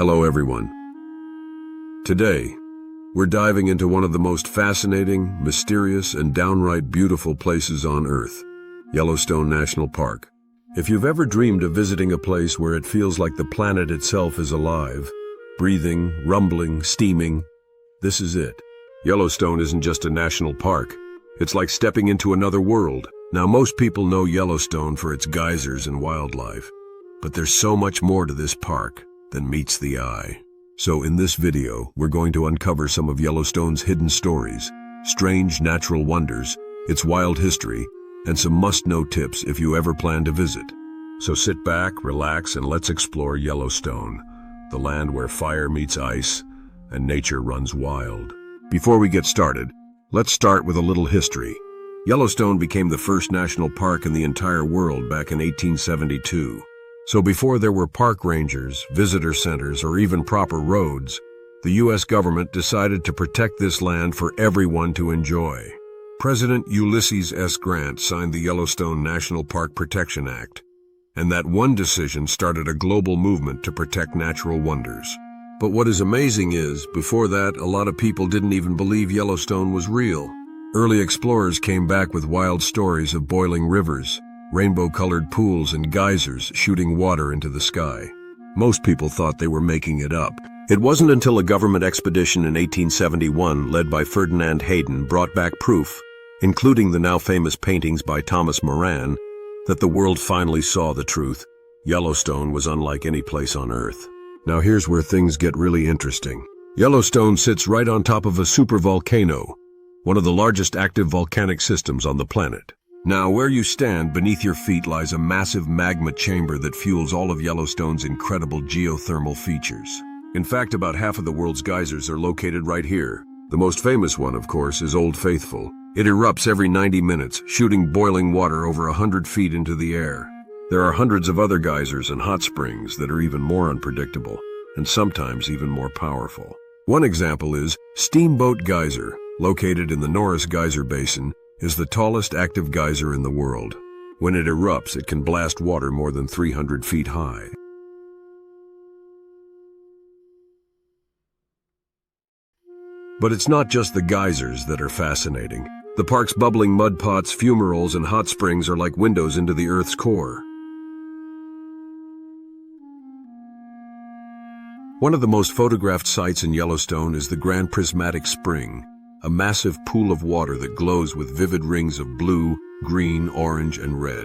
Hello everyone. Today, we're diving into one of the most fascinating, mysterious, and downright beautiful places on Earth, Yellowstone National Park. If you've ever dreamed of visiting a place where it feels like the planet itself is alive, breathing, rumbling, steaming, this is it. Yellowstone isn't just a national park. It's like stepping into another world. Now, most people know Yellowstone for its geysers and wildlife, but there's so much more to this park than meets the eye. So in this video, we're going to uncover some of Yellowstone's hidden stories, strange natural wonders, its wild history, and some must-know tips if you ever plan to visit. So sit back, relax, and let's explore Yellowstone, the land where fire meets ice and nature runs wild. Before we get started, let's start with a little history. Yellowstone became the first national park in the entire world back in 1872. So before there were park rangers, visitor centers, or even proper roads, the U.S. government decided to protect this land for everyone to enjoy. President Ulysses S. Grant signed the Yellowstone National Park Protection Act, and that one decision started a global movement to protect natural wonders. But what is amazing is, before that, a lot of people didn't even believe Yellowstone was real. Early explorers came back with wild stories of boiling rivers, rainbow-colored pools, and geysers shooting water into the sky. Most people thought they were making it up. It wasn't until a government expedition in 1871, led by Ferdinand Hayden, brought back proof, including the now famous paintings by Thomas Moran, that the world finally saw the truth. Yellowstone was unlike any place on Earth. Now here's where things get really interesting. Yellowstone sits right on top of a supervolcano, one of the largest active volcanic systems on the planet. Now, where you stand, beneath your feet lies a massive magma chamber that fuels all of Yellowstone's incredible geothermal features. In fact, about half of the world's geysers are located right here. The most famous one, of course, is Old Faithful. It erupts every 90 minutes, shooting boiling water over 100 feet into the air. There are hundreds of other geysers and hot springs that are even more unpredictable, and sometimes even more powerful. One example is Steamboat Geyser, located in the Norris Geyser Basin, is the tallest active geyser in the world. When it erupts, it can blast water more than 300 feet high. But it's not just the geysers that are fascinating. The park's bubbling mud pots, fumaroles, and hot springs are like windows into the Earth's core. One of the most photographed sites in Yellowstone is the Grand Prismatic Spring, a massive pool of water that glows with vivid rings of blue, green, orange, and red.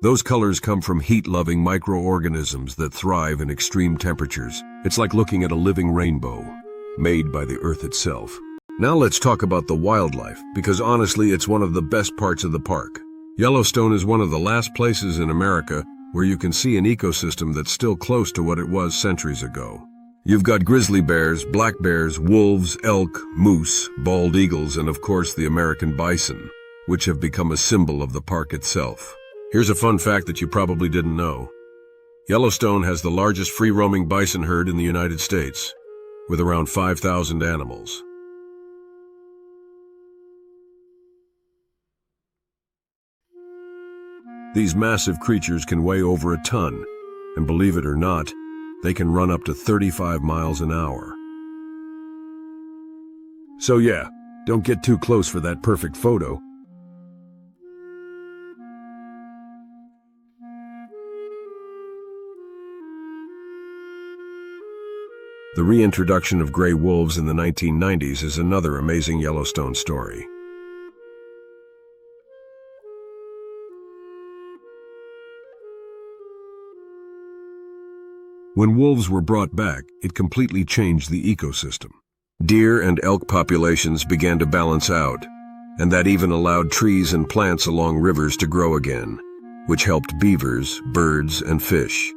Those colors come from heat-loving microorganisms that thrive in extreme temperatures. It's like looking at a living rainbow, made by the Earth itself. Now let's talk about the wildlife, because honestly, it's one of the best parts of the park. Yellowstone is one of the last places in America where you can see an ecosystem that's still close to what it was centuries ago. You've got grizzly bears, black bears, wolves, elk, moose, bald eagles, and of course the American bison, which have become a symbol of the park itself. Here's a fun fact that you probably didn't know. Yellowstone has the largest free-roaming bison herd in the United States, with around 5,000 animals. These massive creatures can weigh over a ton, and believe it or not, they can run up to 35 miles an hour. So yeah, don't get too close for that perfect photo. The reintroduction of gray wolves in the 1990s is another amazing Yellowstone story. When wolves were brought back, it completely changed the ecosystem. Deer and elk populations began to balance out, and that even allowed trees and plants along rivers to grow again, which helped beavers, birds, and fish.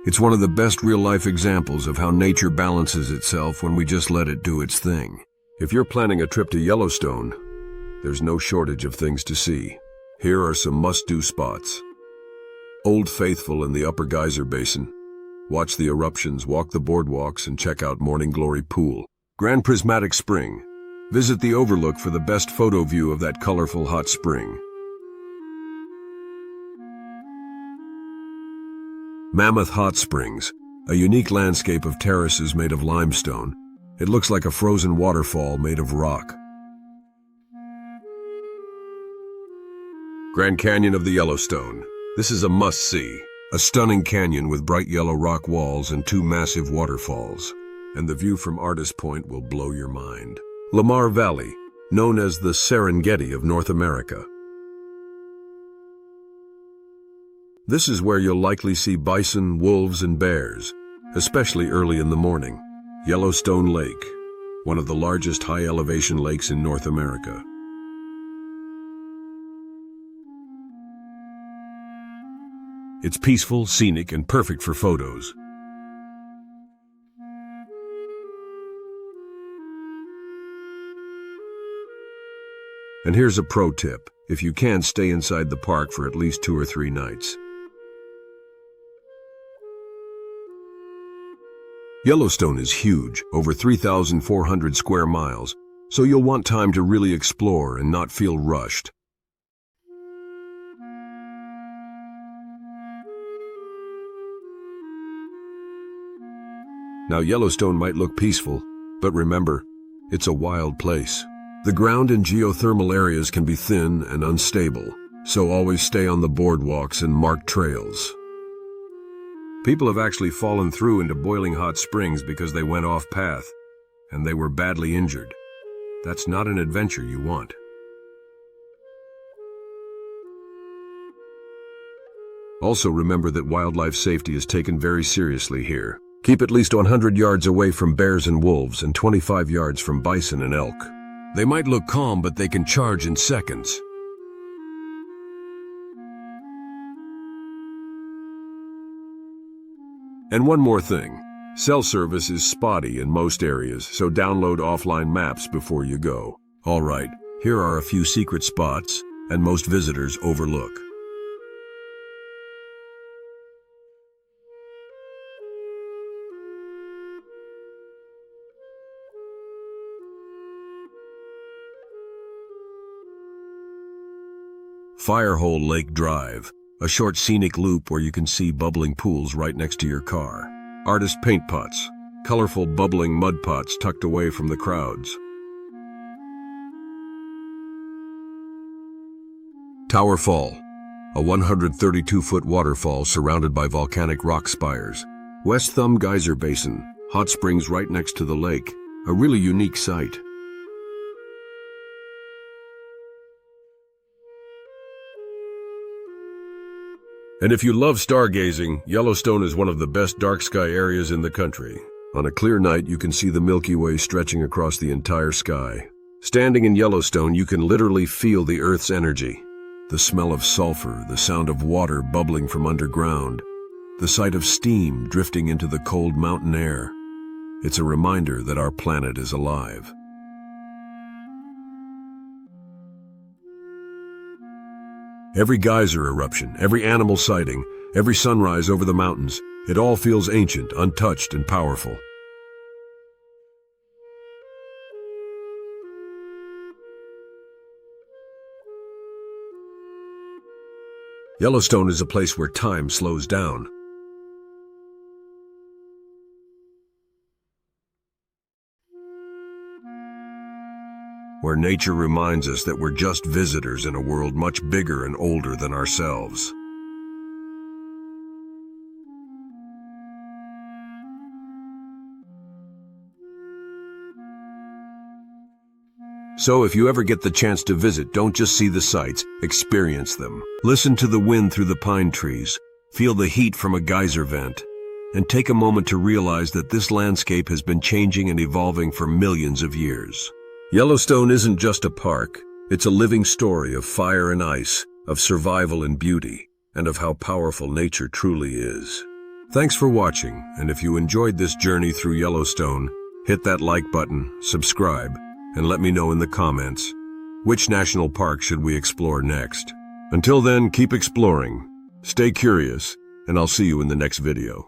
It's one of the best real-life examples of how nature balances itself when we just let it do its thing. If you're planning a trip to Yellowstone, there's no shortage of things to see. Here are some must-do spots. Old Faithful in the Upper Geyser Basin. Watch the eruptions, walk the boardwalks, and check out Morning Glory Pool. Grand Prismatic Spring. Visit the overlook for the best photo view of that colorful hot spring. Mammoth Hot Springs, a unique landscape of terraces made of limestone. It looks like a frozen waterfall made of rock. Grand Canyon of the Yellowstone. This is a must-see. A stunning canyon with bright yellow rock walls and two massive waterfalls. And the view from Artist Point will blow your mind. Lamar Valley, known as the Serengeti of North America. This is where you'll likely see bison, wolves, and bears, especially early in the morning. Yellowstone Lake, one of the largest high-elevation lakes in North America. It's peaceful, scenic, and perfect for photos. And here's a pro tip. If you can, stay inside the park for at least 2 or 3 nights. Yellowstone is huge, over 3,400 square miles, so you'll want time to really explore and not feel rushed. Now, Yellowstone might look peaceful, but remember, it's a wild place. The ground in geothermal areas can be thin and unstable, so always stay on the boardwalks and marked trails. People have actually fallen through into boiling hot springs because they went off path, and they were badly injured. That's not an adventure you want. Also remember that wildlife safety is taken very seriously here. Keep at least 100 yards away from bears and wolves and 25 yards from bison and elk. They might look calm, but they can charge in seconds. And one more thing. Cell service is spotty in most areas, so download offline maps before you go. All right, here are a few secret spots, and most visitors overlook. Firehole Lake Drive, a short scenic loop where you can see bubbling pools right next to your car. Artist paint pots, colorful bubbling mud pots tucked away from the crowds. Tower Fall, a 132-foot waterfall surrounded by volcanic rock spires. West Thumb Geyser Basin, hot springs right next to the lake, a really unique sight. And if you love stargazing, Yellowstone is one of the best dark sky areas in the country. On a clear night, you can see the Milky Way stretching across the entire sky. Standing in Yellowstone, you can literally feel the Earth's energy. The smell of sulfur, the sound of water bubbling from underground, the sight of steam drifting into the cold mountain air. It's a reminder that our planet is alive. Every geyser eruption, every animal sighting, every sunrise over the mountains, it all feels ancient, untouched, and powerful. Yellowstone is a place where time slows down. Where nature reminds us that we're just visitors in a world much bigger and older than ourselves. So if you ever get the chance to visit, don't just see the sights, experience them. Listen to the wind through the pine trees, feel the heat from a geyser vent, and take a moment to realize that this landscape has been changing and evolving for millions of years. Yellowstone isn't just a park, it's a living story of fire and ice, of survival and beauty, and of how powerful nature truly is. Thanks for watching, and if you enjoyed this journey through Yellowstone, hit that like button, subscribe, and let me know in the comments. Which national park should we explore next? Until then, keep exploring, stay curious, and I'll see you in the next video.